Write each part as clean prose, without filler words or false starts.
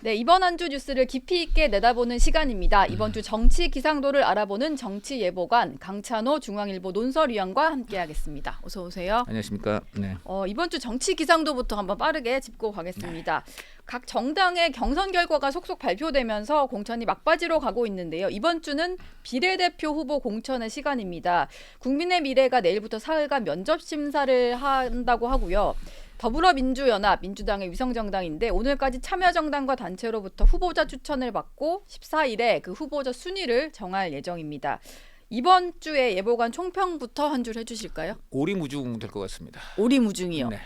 네, 이번 한 주 뉴스를 깊이 있게 내다보는 시간입니다. 이번 주 정치 기상도를 알아보는 정치예보관 강찬호 중앙일보 논설위원과 함께하겠습니다. 어서 오세요. 안녕하십니까. 네. 이번 주 정치 기상도부터 한번 빠르게 짚고 가겠습니다. 각 정당의 경선 결과가 속속 발표되면서 공천이 막바지로 가고 있는데요. 이번 주는 비례대표 후보 공천의 시간입니다. 국민의 미래가 내일부터 사흘간 면접 심사를 한다고 하고요. 더불어민주연합, 민주당의 위성정당인데 오늘까지 참여정당과 단체로부터 후보자 추천을 받고 14일에 그 후보자 순위를 정할 예정입니다. 이번 주에 예보관 총평부터 한 줄 해주실까요? 오리무중 될 것 같습니다. 오리무중이요. 네.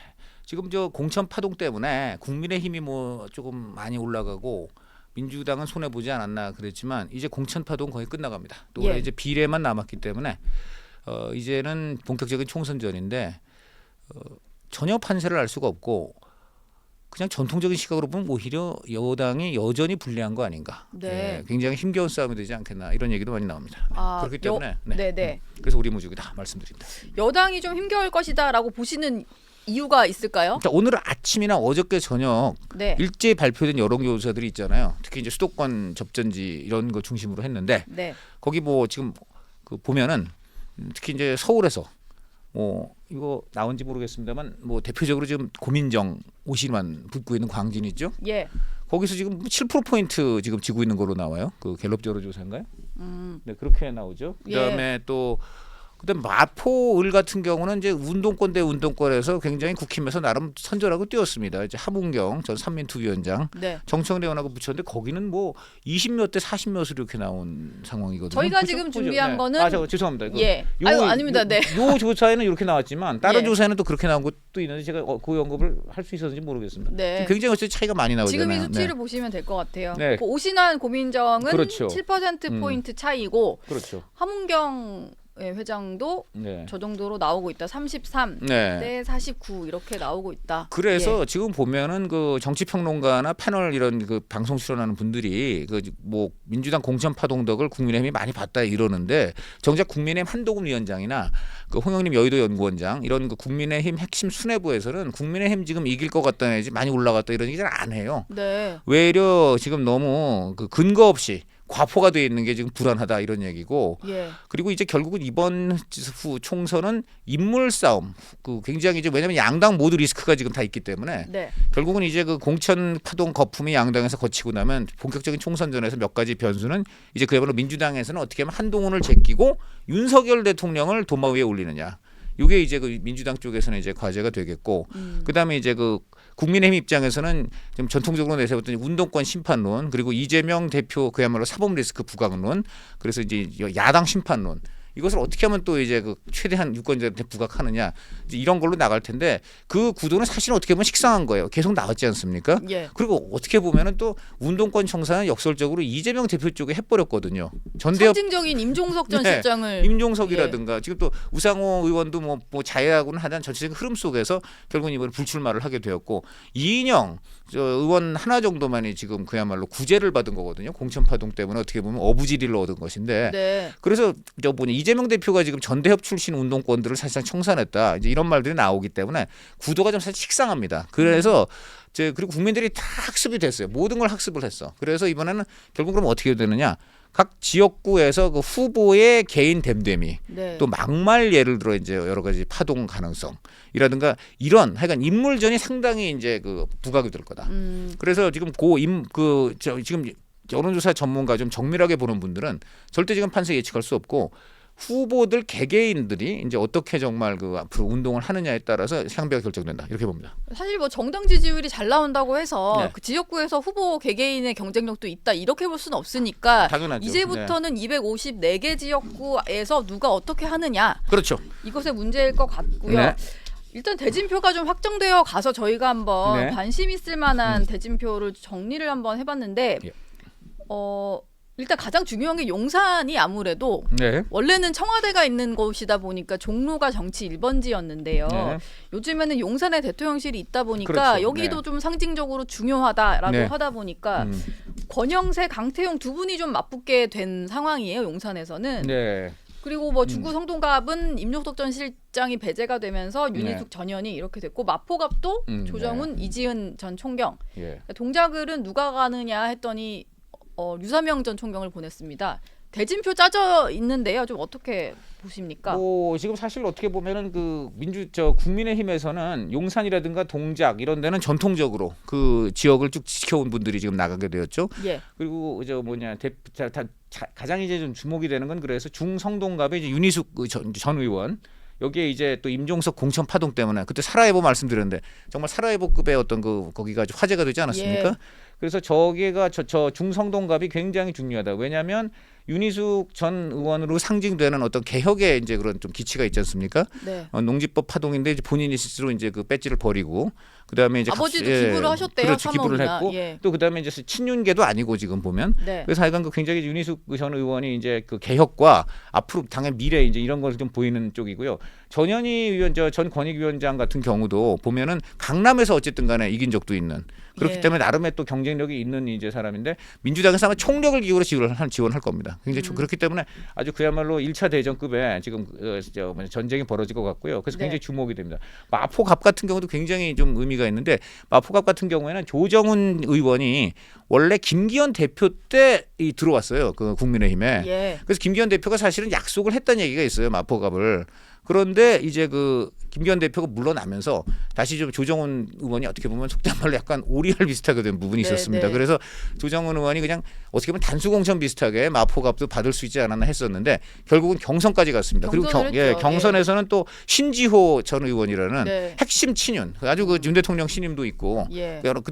지금 저 공천 파동 때문에 국민의힘이 뭐 조금 많이 올라가고 민주당은 손해 보지 않았나 그랬지만 이제 공천 파동 거의 끝나갑니다. 또 예. 이제 비례만 남았기 때문에 이제는 본격적인 총선전인데 전혀 판세를 알 수가 없고 그냥 전통적인 시각으로 보면 오히려 여당이 여전히 불리한 거 아닌가. 네. 굉장히 힘겨운 싸움이 되지 않겠나 이런 얘기도 많이 나옵니다. 그렇기 때문에 네네. 그래서 오리무중이다 말씀드립니다. 여당이 좀 힘겨울 것이다라고 보시는 이유가 있을까요? 그러니까 오늘 아침이나 어저께 저녁 네. 일제히 발표된 여론조사들이 있잖아요. 특히 이제 수도권 접전지 이런 거 중심으로 했는데 네. 거기 뭐 지금 그 보면은 특히 이제 서울에서 뭐 이거 나온지 모르겠습니다만 뭐 대표적으로 지금 고민정 50만 붙고 있는 광진 있죠. 예. 거기서 지금 7%포인트 지금 지고 있는 거로 나와요. 그 갤럽 여론조사인가요? 네, 그렇게 나오죠. 그다음에 또 그다음 마포을 같은 경우는 이제 운동권 대 운동권에서 굉장히 국힘에서 나름 선전하고 뛰었습니다. 이제 하문경 전 삼민투위원장 네. 정청래 의원하고 붙였는데 거기는 뭐 20몇 대 40몇으로 이렇게 나온 상황이거든요. 저희가 그죠? 지금 그죠? 준비한 네. 거는 저 죄송합니다. 이거 예. 아유 아닙니다. 네. 요 조사에는 이렇게 나왔지만 다른 예. 조사에는 또 그렇게 나온 것도 있는데 제가 그 언급을 할 수 있었는지 모르겠습니다. 네. 지금 굉장히 어쨌든 차이가 많이 나오잖아요. 지금 이 수치를 네. 보시면 될 것 같아요. 네. 그 오신환 고민정은 그렇죠. 7% 포인트 차이고 그렇죠. 하문경 회장도 네. 저 정도로 나오고 있다. 33 네. 대 49 이렇게 나오고 있다. 그래서 예. 지금 보면은 그 정치평론가나 패널 이런 그 방송 출연하는 분들이 그 뭐 민주당 공천 파동덕을 국민의힘이 많이 봤다 이러는데 정작 국민의힘 한동훈 위원장이나 그 홍영림 여의도 연구원장 이런 그 국민의힘 핵심 수뇌부에서는 국민의힘 지금 이길 것 같다 내지 많이 올라갔다 이런 얘기 잘 안 해요. 네. 외려 지금 너무 그 근거 없이 과포가 돼 있는 게 지금 불안하다 이런 얘기고 예. 그리고 이제 결국은 이번 후 총선은 인물 싸움 그 굉장히 이제 왜냐하면 양당 모두 리스크가 지금 다 있기 때문에 네. 결국은 이제 그 공천 파동 거품이 양당에서 거치고 나면 본격적인 총선전에서 몇 가지 변수는 이제 그야말로 민주당에서는 어떻게 하면 한동훈을 제끼고 윤석열 대통령을 도마 위에 올리느냐. 이게 이제 그 민주당 쪽에서는 이제 과제가 되겠고 그다음에 이제 그 국민의힘 입장에서는 좀 전통적으로 내세웠던 운동권 심판론 그리고 이재명 대표 그야말로 사법 리스크 부각론 그래서 이제 야당 심판론 이것을 어떻게 하면 또 이제 그 최대한 유권자한테 부각하느냐 이제 이런 걸로 나갈 텐데 그 구도는 사실 어떻게 보면 식상한 거예요. 계속 나왔지 않습니까? 예. 그리고 어떻게 보면은 또 운동권 청사는 역설적으로 이재명 대표 쪽에 해버렸거든요. 전대협 상징적인 임종석 전 네. 실장을 임종석이라든가 지금 또 우상호 의원도 뭐 자해하고는 하던 전체적인 흐름 속에서 결국은 이번에 불출마를 하게 되었고 이인영 저 의원 하나 정도만이 지금 그야말로 구제를 받은 거거든요. 공천 파동 때문에 어떻게 보면 어부지리를 얻은 것인데 네. 그래서 저 뭐냐 이재명 대표가 지금 전대협 출신 운동권들을 사실상 청산했다 이제 이런 말들이 나오기 때문에 구도가 좀 사실 식상합니다. 그래서 이제 그리고 국민들이 다 학습이 됐어요. 모든 걸 학습을 했어. 그래서 이번에는 결국 그럼 어떻게 되느냐? 각 지역구에서 그 후보의 개인 댐댐이 네. 또 막말 예를 들어 이제 여러 가지 파동 가능성이라든가 이런 하여간 인물전이 상당히 이제 그 부각이 될 거다. 그래서 지금 지금 여론조사 전문가 좀 정밀하게 보는 분들은 절대 지금 판세 예측할 수 없고 후보들 개개인들이 이제 어떻게 정말 그 앞으로 운동을 하느냐에 따라서 향배가 결정된다 이렇게 봅니다. 사실 뭐 정당 지지율이 잘 나온다고 해서 네. 그 지역구에서 후보 개개인의 경쟁력도 있다 이렇게 볼 수는 없으니까 당연하죠. 이제부터는 254개 지역구에서 누가 어떻게 하느냐 그렇죠. 이것의 문제일 것 같고요. 네. 일단 대진표가 좀 확정되어 가서 저희가 한번 네. 관심 있을 만한 대진표를 정리를 한번 해봤는데 예. 일단 가장 중요한 게 용산이 아무래도 네. 원래는 청와대가 있는 곳이다 보니까 종로가 정치 1번지였는데요. 네. 요즘에는 용산에 대통령실이 있다 보니까 그렇죠. 여기도 네. 좀 상징적으로 중요하다라고 네. 하다 보니까 권영세, 강태용 두 분이 좀 맞붙게 된 상황이에요. 용산에서는. 네. 그리고 뭐 중구 성동갑은 임종석 전 실장이 배제가 되면서 윤희숙 전현이 이렇게 됐고 마포갑도 조정훈, 이지은 전 총경. 동작을은 누가 가느냐 했더니 류사명 전 총경을 보냈습니다. 대진표 짜져 있는데요. 좀 어떻게 보십니까? 뭐 지금 사실 어떻게 보면은 그 국민의힘에서는 용산이라든가 동작 이런 데는 전통적으로 그 지역을 쭉 지켜온 분들이 지금 나가게 되었죠. 그리고 가장 이제 좀 주목이 되는 건 그래서 중성동갑의 이제 윤희숙 전 의원. 여기에 이제 또 임종석 공천 파동 때문에 그때 살아해보 말씀드렸는데 정말 살아해보급의 어떤 거기가 아주 화제가 되지 않았습니까? 그래서 저기가 저 중성동갑이 굉장히 중요하다. 왜냐하면 윤희숙 전 의원으로 상징되는 어떤 개혁의 이제 그런 좀 기치가 있지 않습니까? 농지법 파동인데 이제 본인이 스스로 이제 그 배지를 버리고 그다음에 이제 아버지도 기부를 하셨대요. 그렇죠, 기부를 했고 또 그다음에 이제 친윤계도 아니고 지금 보면 그래서 하여간 그 굉장히 윤희숙 전 의원이 이제 그 개혁과 앞으로 당연 미래 이제 이런 걸 좀 보이는 쪽이고요. 전현희 위원 전 권익위원장 같은 경우도 보면은 강남에서 어쨌든 간에 이긴 적도 있는 그렇기 때문에 나름의 또 경쟁력이 있는 이제 사람인데 민주당에서 아마 총력을 기울여 지원할 겁니다. 굉장히 그렇기 때문에 아주 그야말로 1차 대전급의 지금 전쟁이 벌어질 것 같고요. 그래서 굉장히 주목이 됩니다. 마포갑 같은 경우도 굉장히 좀 의미가 있는데 마포갑 같은 경우에는 조정훈 의원이 원래 김기현 대표 때 들어왔어요. 그 국민의힘에. 그래서 김기현 대표가 사실은 약속을 했다는 얘기가 있어요. 마포갑을. 그런데 이제 그 김기현 대표가 물러나면서 다시 좀 조정훈 의원이 어떻게 보면 속된 말로 약간 오리알 비슷하게 된 부분이 있었습니다. 그래서 조정훈 의원이 그냥 어떻게 보면 단수공천 비슷하게 마포갑도 받을 수 있지 않았나 했었는데 결국은 경선까지 갔습니다. 그리고 경선에서는 또 신지호 전 의원이라는 핵심 친윤 아주 그 윤 대통령 신임도 있고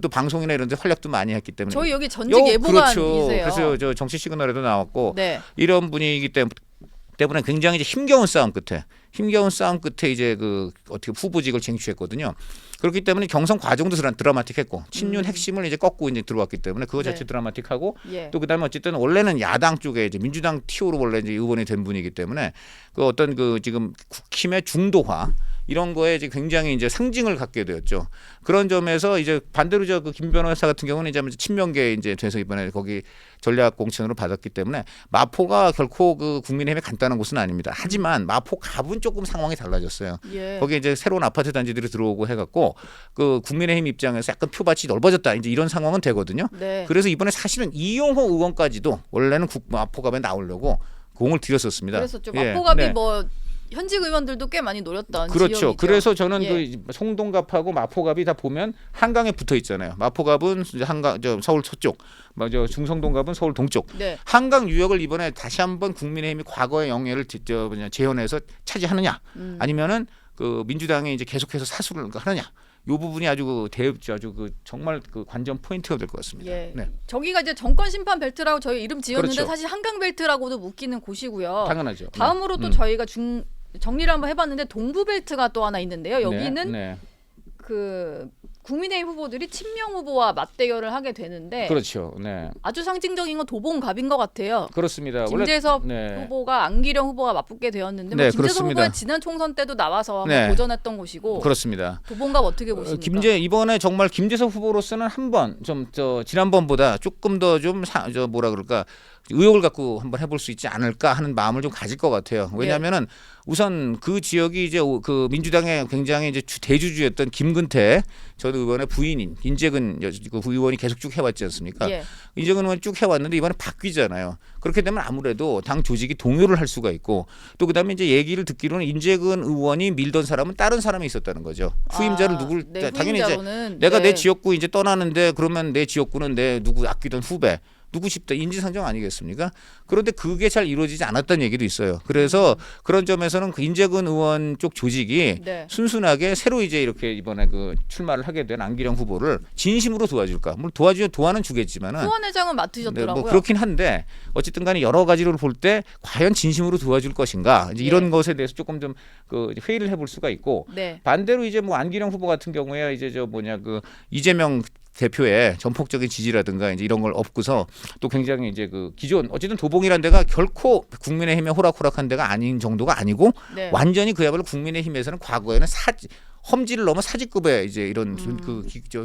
또 방송이나 이런 데 활약도 많이 했기 때문에 저희 여기 전직 예보관이세요. 그래서 저 정치 시그널에도 나왔고 이런 분이기 때문에 굉장히 이제 힘겨운 싸움 끝에 이제 그 어떻게 후보직을 쟁취했거든요. 그렇기 때문에 경선 과정도 드라마틱했고 친윤 핵심을 이제 꺾고 이제 들어왔기 때문에 그거 자체 드라마틱하고 또 그다음에 어쨌든 원래는 야당 쪽에 이제 민주당 티오로 원래 이제 의원이 된 분이기 때문에 그 어떤 그 지금 국힘의 중도화 이런 거에 이제 굉장히 이제 상징을 갖게 되었죠. 그런 점에서 이제 반대로 그 김 변호사 같은 경우는 이제 친명계 이제 돼서 이번에 거기 전략 공천으로 받았기 때문에 마포가 결코 그 국민의힘에 간단한 곳은 아닙니다. 하지만 마포갑은 조금 상황이 달라졌어요. 거기 이제 새로운 아파트 단지들이 들어오고 해갖고 그 국민의힘 입장에서 약간 표밭이 넓어졌다 이제 이런 상황은 되거든요. 그래서 이번에 사실은 이용호 의원까지도 원래는 마포갑에 나오려고 공을 들였었습니다. 그랬었죠. 마포갑이 뭐 현직 의원들도 꽤 많이 노렸던 지역이죠. 그래서 저는 그 송동갑하고 마포갑이 다 보면 한강에 붙어 있잖아요. 마포갑은 한강 서울 서쪽, 중성동갑은 서울 동쪽. 한강 유역을 이번에 다시 한번 국민의힘이 과거의 영예를 재현해서 차지하느냐, 아니면은 그 민주당이 이제 계속해서 사수를 하느냐. 이 부분이 아주 정말 그 관전 포인트가 될 것 같습니다. 저기가 이제 정권 심판 벨트라고 저희 이름 지었는데 사실 한강 벨트라고도 묶이는 곳이고요. 당연하죠. 다음으로 또 저희가 정리를 한번 해봤는데 동부 벨트가 또 하나 있는데요. 여기는 그 국민의힘 후보들이 친명 후보와 맞대결을 하게 되는데 아주 상징적인 건 도봉갑인 것 같아요. 그렇습니다. 김재섭 후보가 안기령 후보가 맞붙게 되었는데 김재섭 후보가 지난 총선 때도 나와서 한번 도전했던 곳이고 도봉갑 어떻게 보십니까? 이번에 정말 김재섭 후보로서는 한번 지난번보다 조금 더 의욕을 갖고 한번 해볼 수 있지 않을까 하는 마음을 좀 가질 것 같아요. 왜냐하면은 우선 그 지역이 이제 그 민주당의 굉장히 이제 대주주였던 김근태 전 의원의 부인인 인재근 그 의원이 계속 쭉 해왔지 않습니까? 인재근 의원이 쭉 해왔는데 이번에 바뀌잖아요. 그렇게 되면 아무래도 당 조직이 동요를 할 수가 있고 또 그다음에 이제 얘기를 듣기로는 인재근 의원이 밀던 사람은 다른 사람이 있었다는 거죠. 후임자를 당연히 이제 내가 내 지역구 이제 떠나는데 그러면 내 지역구는 내 누구 아끼던 후배. 누구 싶다 인지상정 아니겠습니까? 그런데 그게 잘 이루어지지 않았다는 얘기도 있어요. 그래서 그런 점에서는 그 인재근 의원 쪽 조직이 순순하게 새로 이제 이렇게 이번에 그 출마를 하게 된 안기령 후보를 진심으로 도와줄까? 물론 도와는 주겠지만은 후원회장은 맡으셨더라고요. 뭐 그렇긴 한데 어쨌든간에 여러 가지로 볼 때 과연 진심으로 도와줄 것인가? 이제 이런 것에 대해서 조금 좀 그 회의를 해볼 수가 있고 반대로 이제 뭐 안기령 후보 같은 경우에 이제 그 이재명 대표의 전폭적인 지지라든가 이제 이런 걸 업고서 또 굉장히 이제 그 기존 어쨌든 도봉이라는 데가 결코 국민의힘에 호락호락한 데가 아닌 정도가 아니고 완전히 그야말로 국민의힘에서는 과거에는 험지를 넘어 사직급의 이제 이런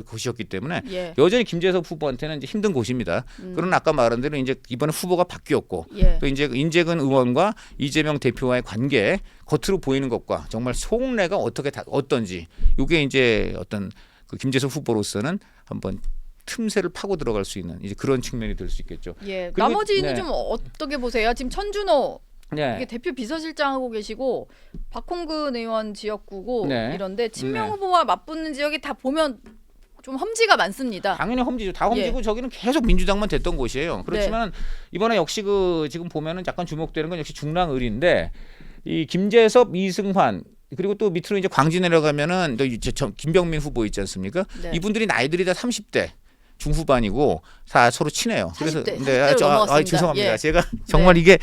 곳이었기 때문에 예. 여전히 김재섭 후보한테는 이제 힘든 곳입니다. 그러나 아까 말한 대로 이제 이번에 후보가 바뀌었고 예. 또 이제 인재근 의원과 이재명 대표와의 관계 겉으로 보이는 것과 정말 속내가 어떤지 이게 이제 어떤 그 김재섭 후보로서는 한번 틈새를 파고 들어갈 수 있는 이제 그런 측면이 될 수 있겠죠. 예. 그리고- 나머지는 네. 좀 어떻게 보세요? 지금 천준호 네. 이게 대표 비서실장 하고 계시고 박홍근 의원 지역구고 네. 이런데 친명 네. 후보와 맞붙는 지역이 다 보면 좀 험지가 많습니다. 당연히 험지죠. 다 험지고 예. 저기는 계속 민주당만 됐던 곳이에요. 그렇지만 이번에 역시 그 지금 보면은 약간 주목되는 건 역시 중랑을인데 이 김재섭, 이승환 그리고 또 밑으로 이제 광주 내려가면은 또 이제 김병민 후보 있지 않습니까? 네. 이분들이 나이들이 다 30대 중후반이고 다 서로 친해요. 40대, 네, 40대로 넘어갔습니다. 죄송합니다. 예. 제가 정말 이게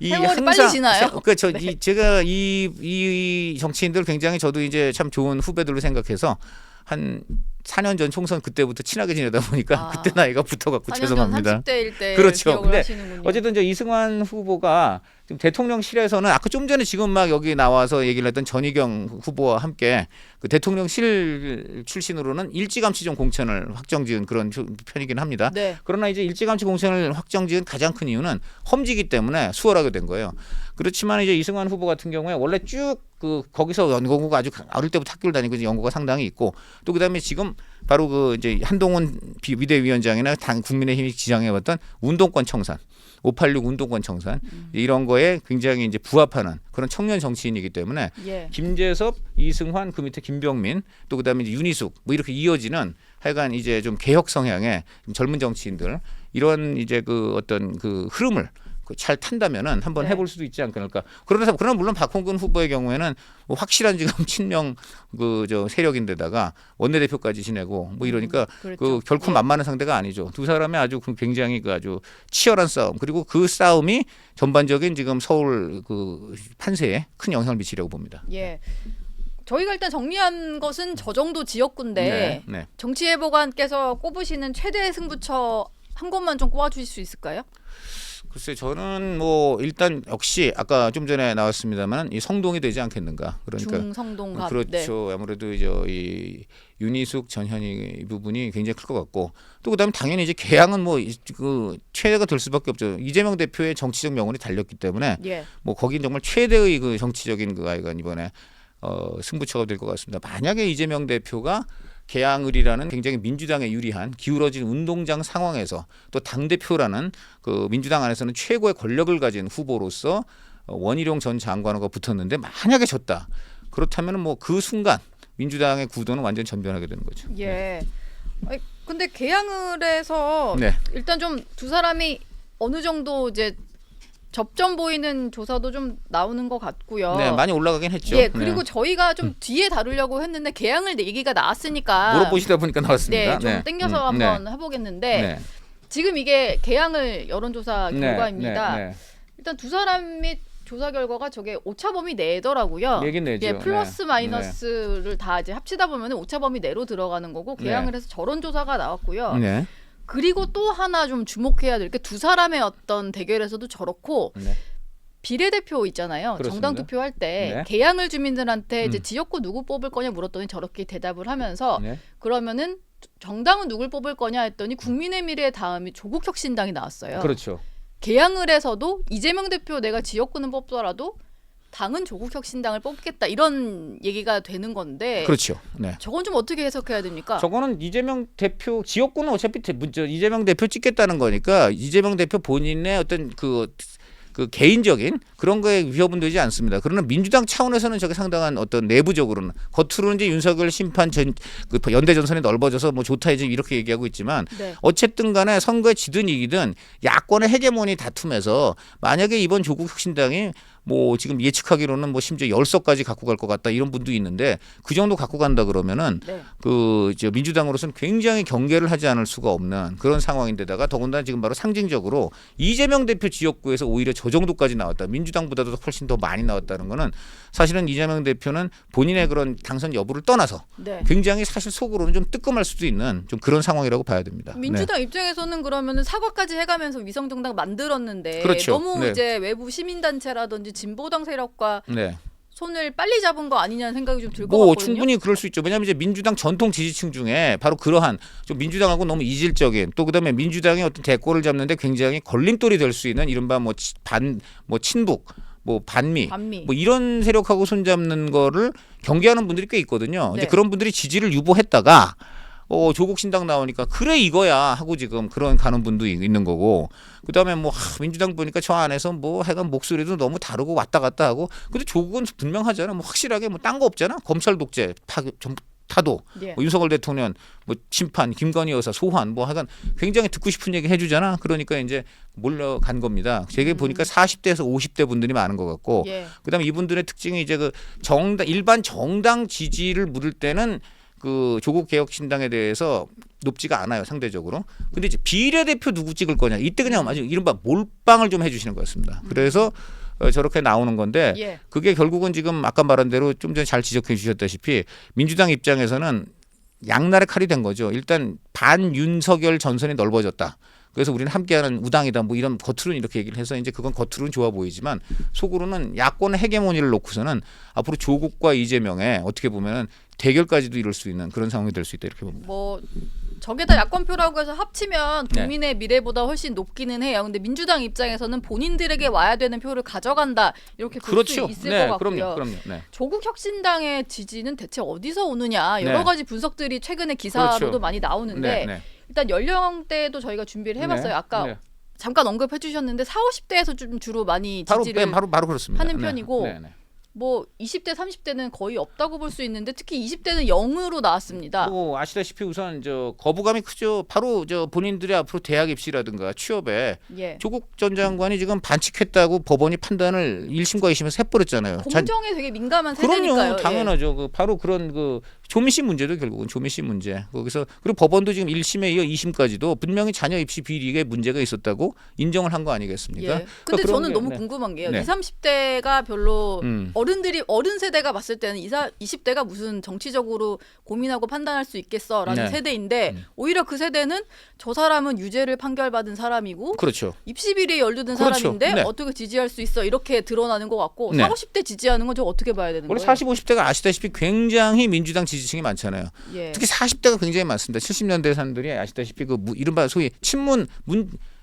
이 세월이 빨리 지나요? 그저 네. 제가 이 정치인들 굉장히 저도 이제 참 좋은 후배들로 생각해서 한 4년 전 총선 그때부터 친하게 지내다 보니까 그때 나이가 붙어갖고 4년 죄송합니다. 30대일 때 그렇죠. 기억을 근데 하시는군요. 어쨌든 이제 이승환 후보가 지금 대통령실에서는 아까 좀 전에 지금 막 여기 나와서 얘기를 했던 전희경 후보와 함께 그 대통령실 출신으로는 일찌감치 좀 공천을 확정지은 그런 편이긴 합니다. 네. 그러나 이제 일찌감치 공천을 확정지은 가장 큰 이유는 험지기 때문에 수월하게 된 거예요. 그렇지만 이제 이승환 후보 같은 경우에 원래 쭉 그 거기서 연고가 아주 어릴 때부터 학교를 다니고 이제 연고가 상당히 있고 또 그다음에 지금 바로 그 이제 한동훈 비대위원장이나 당 국민의힘이 지향해왔던 운동권 청산. 586 운동권 청산 이런 거에 굉장히 이제 부합하는 그런 청년 정치인이기 때문에 예. 김재섭, 이승환 그 밑에 김병민 또 그다음에 이제 윤희숙 뭐 이렇게 이어지는 하여간 이제 좀 개혁 성향의 젊은 정치인들 이런 이제 그 어떤 그 흐름을 잘 탄다면은 한번 네. 해볼 수도 있지 않을까. 그러나 물론 박홍근 후보의 경우에는 뭐 확실한 지금 친명 그 저 세력인데다가 원내대표까지 지내고 뭐 이러니까 그렇죠. 그 결코 예. 만만한 상대가 아니죠. 두 사람의 아주 굉장히 그 아주 치열한 싸움 그리고 그 싸움이 전반적인 지금 서울 그 판세에 큰 영향을 미치려고 봅니다. 예. 저희가 일단 정리한 것은 저 정도 지역구인데 네. 정치예보관께서 꼽으시는 최대 승부처 한 곳만 좀 꼽아주실 수 있을까요? 글쎄 저는 뭐 일단 역시 아까 좀 전에 나왔습니다만 이 성동이 되지 않겠는가. 그러니까 중성동갑. 그렇죠. 네. 아무래도 이제 이 윤희숙 전현희 부분이 굉장히 클 것 같고 또 그다음에 당연히 이제 개항은 뭐 그 최대가 될 수밖에 없죠. 이재명 대표의 정치적 명운이 달렸기 때문에 예. 뭐 거긴 정말 최대의 그 정치적인 그 아이가 이번에 승부처가 될 것 같습니다. 만약에 이재명 대표가 개항을이라는 굉장히 민주당에 유리한 기울어진 운동장 상황에서 또 당대표라는 그 민주당 안에서는 최고의 권력을 가진 후보로서 원희룡 전 장관과 붙었는데 만약에 졌다. 그렇다면 뭐 그 순간 민주당의 구도는 완전 전변하게 되는 거죠. 예. 아니, 근데 개항을에서 네. 일단 좀 두 사람이 어느 정도 이제 접점 보이는 조사도 좀 나오는 것 같고요. 네, 많이 올라가긴 했죠. 예, 그리고 네. 저희가 좀 뒤에 다루려고 했는데 개항을 얘기가 나왔으니까 물어보시다 보니까 나왔습니다. 네, 좀 땡겨서 한번 해보겠는데 네. 지금 이게 개항을 여론조사 네, 결과입니다. 네, 네. 일단 두 사람이 조사 결과가 저게 오차범위 내더라고요. 내긴 내죠. 예, 플러스 네. 마이너스를 다 이제 합치다 보면 오차범위 내로 들어가는 거고 개항을 해서 저런 조사가 나왔고요. 네. 그리고 또 하나 좀 주목해야 될 게 두 사람의 어떤 대결에서도 저렇고 네. 비례대표 있잖아요. 그렇습니다. 정당 투표할 때 네. 개항을 주민들한테 이제 지역구 누구 뽑을 거냐 물었더니 저렇게 대답을 하면서 네. 그러면은 정당은 누굴 뽑을 거냐 했더니 국민의 미래 다음이 조국혁신당이 나왔어요. 그렇죠. 개항을 해서도 이재명 대표 내가 지역구는 뽑더라도 당은 조국혁신당을 뽑겠다 이런 얘기가 되는 건데 그렇죠. 네. 저건 좀 어떻게 해석해야 됩니까? 저거는 이재명 대표 지역구는 어차피 이재명 대표 찍겠다는 거니까 이재명 대표 본인의 어떤 그 개인적인 그런 거에 위협은 되지 않습니다. 그러나 민주당 차원에서는 저게 상당한 어떤 내부적으로는 겉으로는 이제 윤석열 심판 그 연대 전선이 넓어져서 뭐 좋다 이제 이렇게 얘기하고 있지만 네. 어쨌든 간에 선거에 지든 이기든 야권의 헤게모니 다툼에서 만약에 이번 조국 혁신당이 뭐 지금 예측하기로는 뭐 심지어 10석까지 갖고 갈 것 같다 이런 분도 있는데 그 정도 갖고 간다 그러면은 네. 그 민주당으로서는 굉장히 경계를 하지 않을 수가 없는 그런 상황인데다가 더군다나 지금 바로 상징적으로 이재명 대표 지역구에서 오히려 저 정도까지 나왔다. 민주당보다도 훨씬 더 많이 나왔다는 거는 사실은 이재명 대표는 본인의 그런 당선 여부를 떠나서 네. 굉장히 사실 속으로는 좀 뜨끔할 수도 있는 좀 그런 상황이라고 봐야 됩니다. 민주당 입장에서는 그러면은 사과까지 해가면서 위성정당 만들었는데 그렇죠. 너무 네. 이제 외부 시민단체라든지 진보당 세력과 네. 손을 빨리 잡은 거 아니냐는 생각이 좀 들 것 뭐 같거든요. 충분히 그럴 수 있죠. 왜냐하면 이제 민주당 전통 지지층 중에 바로 그러한 좀 민주당하고 너무 이질적인 또 그다음에 민주당의 어떤 대꼬를 잡는데 굉장히 걸림돌이 될 수 있는 이른바 뭐 친북 뭐 반미 뭐 이런 세력하고 손잡는 거를 경계하는 분들이 꽤 있거든요. 네. 이제 그런 분들이 지지를 유보했다가 조국 신당 나오니까 그래 이거야 하고 지금 그런 가는 분도 있는 거고 그다음에 뭐 민주당 보니까 저 안에서 뭐 하여간 목소리도 너무 다르고 왔다 갔다 하고 근데 조국은 분명하잖아. 뭐 확실하게 뭐 딴 거 없잖아. 검찰 독재 타도 예. 뭐 윤석열 대통령 뭐 심판 김건희 여사 소환 뭐 하여간 굉장히 듣고 싶은 얘기 해주잖아. 그러니까 이제 몰려간 겁니다. 제가 보니까 40대에서 50대 분들이 많은 것 같고 예. 그다음에 이분들의 특징이 이제 그 일반 정당 지지를 물을 때는 그 조국 개혁신당에 대해서 높지가 않아요 상대적으로. 근데 이제 비례대표 누구 찍을 거냐 이때 그냥 아주 이른바 몰빵을 좀 해주시는 거였습니다. 그래서 저렇게 나오는 건데 예. 그게 결국은 지금 아까 말한 대로 좀 전에 잘 지적해 주셨다시피 민주당 입장에서는 양날의 칼이 된 거죠. 일단 반윤석열 전선이 넓어졌다. 그래서 우리는 함께하는 우당이다. 뭐 이런 겉으로는 이렇게 얘기를 해서 이제 그건 겉으로는 좋아 보이지만 속으로는 야권의 헤게모니를 놓고서는 앞으로 조국과 이재명의 어떻게 보면은 대결까지도 이룰 수 있는 그런 상황이 될 수 있다 이렇게 봅니다. 뭐 저게다 야권표라고 해서 합치면 네. 국민의 미래보다 훨씬 높기는 해요. 근데 민주당 입장에서는 본인들에게 와야 되는 표를 가져간다 이렇게 볼 수 그렇죠. 있을 네, 것 같고요. 그럼요. 네. 조국 혁신당의 지지는 대체 어디서 오느냐 여러 네. 가지 분석들이 최근에 기사로도 그렇죠. 많이 나오는데 네, 네. 일단 연령대도 저희가 준비를 해봤어요. 네, 아까 네. 잠깐 언급해 주셨는데 40, 50대에서 좀 주로 많이 바로 지지를 바로 그렇습니다. 하는 네. 편이고 네, 네. 뭐 20대, 30대는 거의 없다고 볼 수 있는데 특히 20대는 0으로 나왔습니다. 뭐 아시다시피 우선 저 거부감이 크죠. 바로 저 본인들의 앞으로 대학 입시라든가 취업에 예. 조국 전 장관이 지금 반칙했다고 법원이 판단을 1심과 2심에서 해버렸잖아요. 공정에 되게 민감한 세대니까요. 그럼요, 당연하죠. 그 바로 그런 그 조미씨 문제도 결국은 조미씨 문제. 거기서 그리고 법원도 지금 1심에 이어 2심까지도 분명히 자녀 입시 비리에 문제가 있었다고 인정을 한 거 아니겠습니까? 예. 근데 그러니까 저는 그런 게, 너무 네. 궁금한 게요. 네. 20, 30대가 별로 어른 세대가 봤을 때는 20대가 무슨 정치적으로 고민하고 판단할 수 있겠어라는 네. 세대인데 오히려 그 세대는 저 사람은 유죄를 판결받은 사람이고 그렇죠. 입시 비리에 연루된 그렇죠. 사람인데 네. 어떻게 지지할 수 있어 이렇게 드러나는 것 같고 네. 40, 50대 지지하는 건 저 어떻게 봐야 되는 원래 거예요? 40, 50대가 아시다시피 굉장히 민주당 지지층이 많잖아요. 예. 특히 40대가 굉장히 많습니다. 70년대 사람들이 아시다시피 그 이른바 소위 친문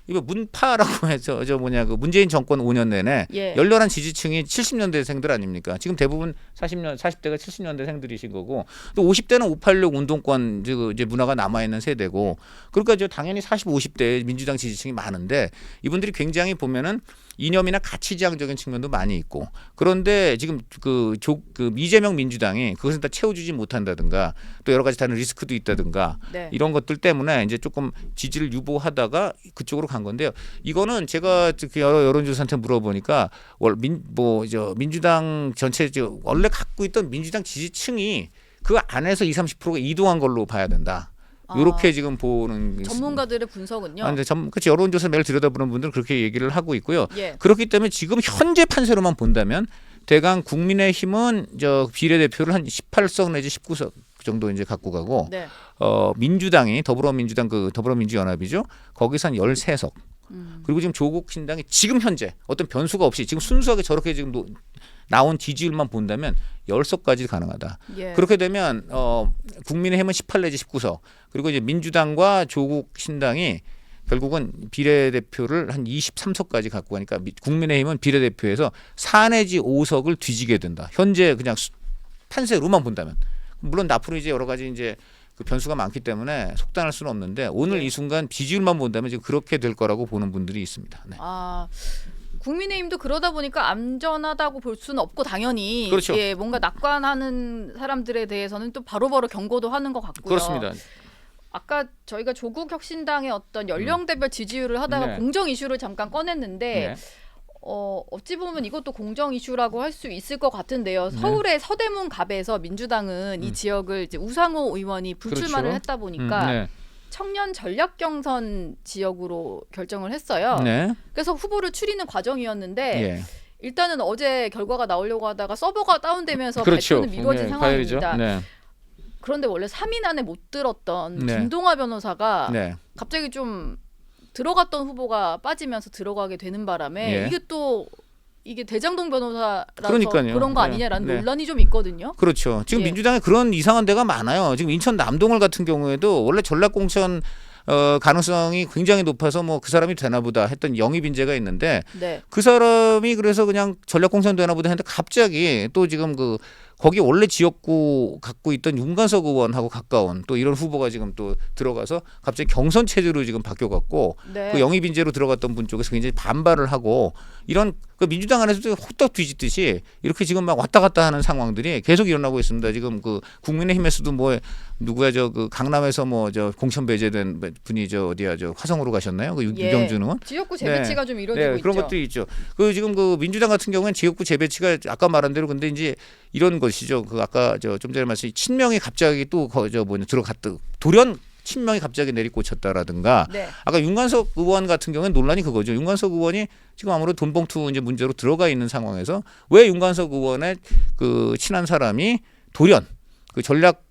이거 문파라고 해서 저 뭐냐 그 문재인 정권 5년 내내 예. 열렬한 지지층이 70년대생들 아닙니까? 지금 대부분 40대가 70년대생들이신 거고 또 50대는 586 운동권 이제 문화가 남아 있는 세대고 그러니까 저 당연히 40, 50대 민주당 지지층이 많은데 이분들이 굉장히 보면은 이념이나 가치지향적인 측면도 많이 있고 그런데 지금 그 이재명 민주당이 그것을 다 채워주지 못한다든가 또 여러 가지 다른 리스크도 있다든가 네. 이런 것들 때문에 이제 조금 지지를 유보하다가 그쪽으로 간 건데요. 이거는 제가 여러 여론조사한테 물어보니까 민주당 전체 원래 갖고 있던 민주당 지지층이 그 안에서 20-30%가 이동한 걸로 봐야 된다. 이렇게 지금 보는 전문가들의 분석은요. 그렇지 여론조사 매일 들여다보는 분들은 그렇게 얘기를 하고 있고요. 예. 그렇기 때문에 지금 현재 판세로만 본다면 대강 국민의힘은 저 비례대표를 한 18석 내지 19석 정도 이제 갖고 가고 네. 민주당이 더불어민주연합이죠. 거기서 한 13석. 그리고 지금 조국 신당이 지금 현재 어떤 변수가 없이 지금 순수하게 저렇게 지금 나온 지지율만 본다면 10석까지 가능하다. 예. 그렇게 되면 국민의힘은 18 내지 19석. 그리고 이제 민주당과 조국 신당이 결국은 비례대표를 한 23석까지 갖고 가니까 국민의힘은 비례대표에서 4 내지 5석을 뒤지게 된다. 현재 그냥 판세로만 본다면. 물론 앞으로 이제 여러 가지 이제 그 변수가 많기 때문에 속단할 수는 없는데 오늘 네. 이 순간 지지율만 본다면 지금 그렇게 될 거라고 보는 분들이 있습니다. 네. 국민의힘도 그러다 보니까 안전하다고 볼 수는 없고 당연히 그렇죠. 예, 뭔가 낙관하는 사람들에 대해서는 또 바로바로 경고도 하는 것 같고요. 그렇습니다. 아까 저희가 조국 혁신당의 어떤 연령대별 지지율을 하다가 네. 공정 이슈를 잠깐 꺼냈는데 네. 어찌 보면 이것도 공정 이슈라고 할 수 있을 것 같은데요. 서울의 서대문 갑에서 민주당은 이 지역을 이제 우상호 의원이 불출마를 그렇죠. 했다 보니까 네. 청년 전략 경선 지역으로 결정을 했어요. 네. 그래서 후보를 추리는 과정이었는데 예. 일단은 어제 결과가 나오려고 하다가 서버가 다운되면서 그렇죠. 발표는 미뤄진 네, 상황입니다. 네. 그런데 원래 3인 안에 못 들었던 네. 김동화 변호사가 네. 갑자기 좀 들어갔던 후보가 빠지면서 들어가게 되는 바람에 예. 이게 또 이게 대장동 변호사라서 그러니까요. 그런 거 네. 아니냐라는 네. 논란이 좀 있거든요. 그렇죠. 지금 예. 민주당에 그런 이상한 데가 많아요. 지금 인천 남동을 같은 경우에도 원래 전략공천 가능성이 굉장히 높아서 뭐 그 사람이 되나보다 했던 영입 인재가 있는데 네. 그 사람이 그래서 그냥 전략공천 되나보다 했는데 갑자기 또 지금 거기 원래 지역구 갖고 있던 윤관석 의원하고 가까운 또 이런 후보가 지금 또 들어가서 갑자기 경선 체제로 지금 바뀌어갖고 네. 그 영입 인재로 들어갔던 분 쪽에서 굉장히 반발을 하고 이런 그 민주당 안에서도 호떡 뒤집듯이 이렇게 지금 막 왔다 갔다 하는 상황들이 계속 일어나고 있습니다. 지금 그 국민의힘에서도 뭐 누구야 그 강남에서 뭐 공천 배제된 분이 어디야 화성으로 가셨나요? 그 예. 유경준 의원. 지역구 재배치가 좀 이루어지고 네, 그런 있죠. 것도 있죠. 그 지금 그 민주당 같은 경우는 지역구 재배치가 아까 말한 대로 근데 이제 이런 것이죠. 그 아까 좀 전에 말씀하신 친명이 갑자기 또 들어갔다 돌연 친명이 갑자기 내리꽂혔다라든가 네. 아까 윤관석 의원 같은 경우는 논란이 그거죠. 윤관석 의원이 지금 아무래도 돈봉투 이제 문제로 들어가 있는 상황에서 왜 윤관석 의원의 그 친한 사람이 돌연 그 전략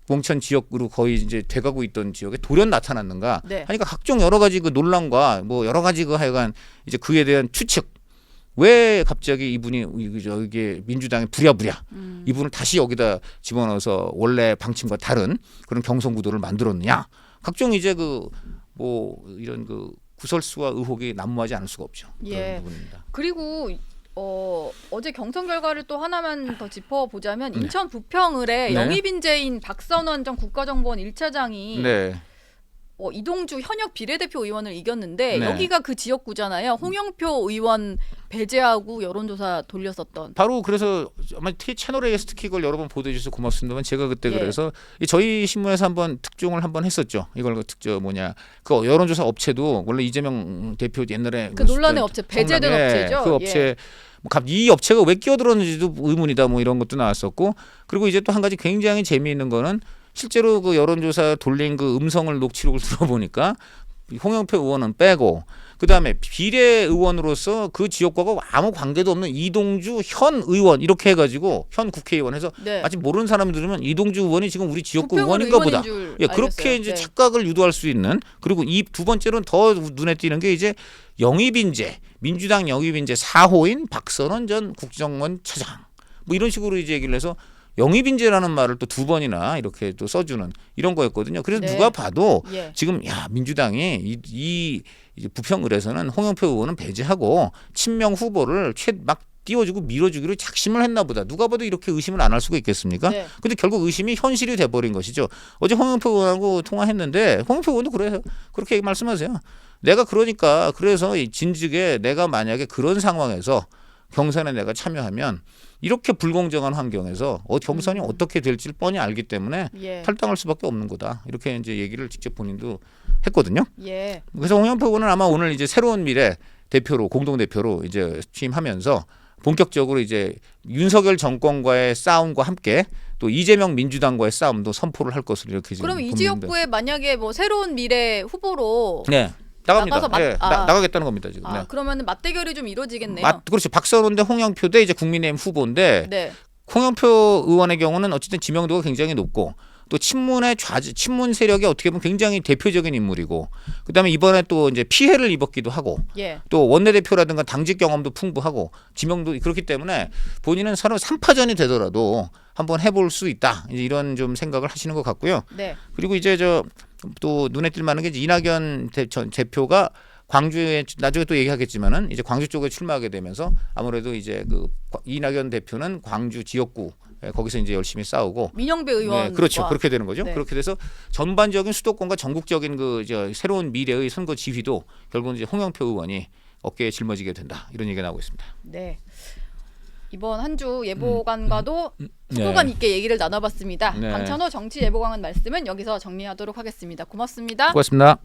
공천 지역으로 거의 이제 돼가고 있던 지역에 돌연 나타났는가 네. 하니까 각종 여러 가지 그 논란과 뭐 여러 가지 그 하여간 이제 그에 대한 추측 왜 갑자기 이분이 이게 민주당이 부랴부랴 이분을 다시 여기다 집어넣어서 원래 방침과 다른 그런 경선 구도를 만들었느냐 각종 이제 뭐 이런 구설수와 의혹이 난무하지 않을 수가 없죠. 예. 그런 부분입니다. 그리고 어제 경선 결과를 또 하나만 더 짚어보자면 네. 인천 부평을의 네. 영입 인재인 박선원 전 국가정보원 1차장이 네. 이동주 현역 비례대표 의원을 이겼는데 네. 여기가 그 지역구잖아요. 홍영표 의원 배제하고 여론조사 돌렸었던. 바로 그래서 아마 채널A에서 특히 이걸 여러 번 보도해 주셔서 고맙습니다만 제가 그때 예. 그래서 저희 신문에서 한번 특종을 한번 했었죠. 이걸 그 여론조사 업체도 원래 이재명 대표 옛날에 그 논란의 업체 배제된 성남에 업체죠. 그 업체 이 업체가 왜 끼어들었는지도 의문이다 뭐 이런 것도 나왔었고 그리고 이제 또 한 가지 굉장히 재미있는 거는 실제로 그 여론조사 돌린 그 음성을 녹취록을 들어보니까 홍영표 의원은 빼고 그다음에 비례의원으로서 그 지역과가 아무 관계도 없는 이동주 현 의원 이렇게 해가지고 현 국회의원 해서 네. 아직 모르는 사람이 들으면 이동주 의원이 지금 우리 지역구 부평을 의원인가 보다. 의원인 줄 예, 그렇게 알겠어요. 이제 네. 착각을 유도할 수 있는 그리고 이 두 번째로는 더 눈에 띄는 게 이제 영입인재 민주당 영입인재 4호인 박선원 전 국정원 차장 뭐 이런 식으로 이제 얘기를 해서 영입인재라는 말을 또 두 번이나 이렇게 또 써주는 이런 거였거든요. 그래서 네. 누가 봐도 예. 지금 민주당이 이 부평을에서는 홍영표 의원은 배제하고 친명 후보를 막 띄워주고 밀어주기로 작심을 했나 보다. 누가 봐도 이렇게 의심을 안 할 수가 있겠습니까? 네. 근데 결국 의심이 현실이 돼버린 것이죠. 어제 홍영표 의원하고 통화했는데 홍영표 의원도 그렇게 말씀하세요. 내가 그래서 진즉에 내가 만약에 그런 상황에서 경선에 내가 참여하면 이렇게 불공정한 환경에서 경선이 어떻게 될지를 뻔히 알기 때문에 예. 탈당할 수밖에 없는 거다. 이렇게 이제 얘기를 직접 본인도 했거든요. 예. 그래서 홍영표 의원은 아마 오늘 이제 새로운 미래 대표로 공동 대표로 이제 취임하면서 본격적으로 이제 윤석열 정권과의 싸움과 함께 또 이재명 민주당과의 싸움도 선포를 할 것으로 이렇게 지금 그럼 이 봅니다. 지역구에 만약에 뭐 새로운 미래 후보로 네. 나갑니다. 나가서 나가겠다는 겁니다 지금. 네. 그러면은 맞대결이 좀 이루어지겠네요. 그렇죠. 박선원 대 홍영표 대 이제 국민의힘 후보인데 네. 홍영표 의원의 경우는 어쨌든 지명도가 굉장히 높고 또 친문 세력이 어떻게 보면 굉장히 대표적인 인물이고 그다음에 이번에 또 이제 피해를 입었기도 하고 예. 또 원내대표라든가 당직 경험도 풍부하고 지명도 그렇기 때문에 본인은 서로 3파전이 되더라도 한번 해볼 수 있다 이런 좀 생각을 하시는 것 같고요. 네. 그리고 이제 또 눈에 띌 만한 게 이낙연 대표가 광주에 나중에 또 얘기하겠지만은 이제 광주 쪽에 출마하게 되면서 아무래도 이제 이낙연 대표는 광주 지역구 거기서 이제 열심히 싸우고 민영배 의원. 네, 그렇죠. 그렇게 되는 거죠. 네. 그렇게 돼서 전반적인 수도권과 전국적인 새로운 미래의 선거 지휘도 결국은 이제 홍영표 의원이 어깨에 짊어지게 된다. 이런 얘기가 나오고 있습니다. 네. 이번 한 주 예보관과도 네. 속도감 있게 얘기를 나눠봤습니다. 네. 강찬호 정치 예보관 말씀은 여기서 정리하도록 하겠습니다. 고맙습니다. 고맙습니다.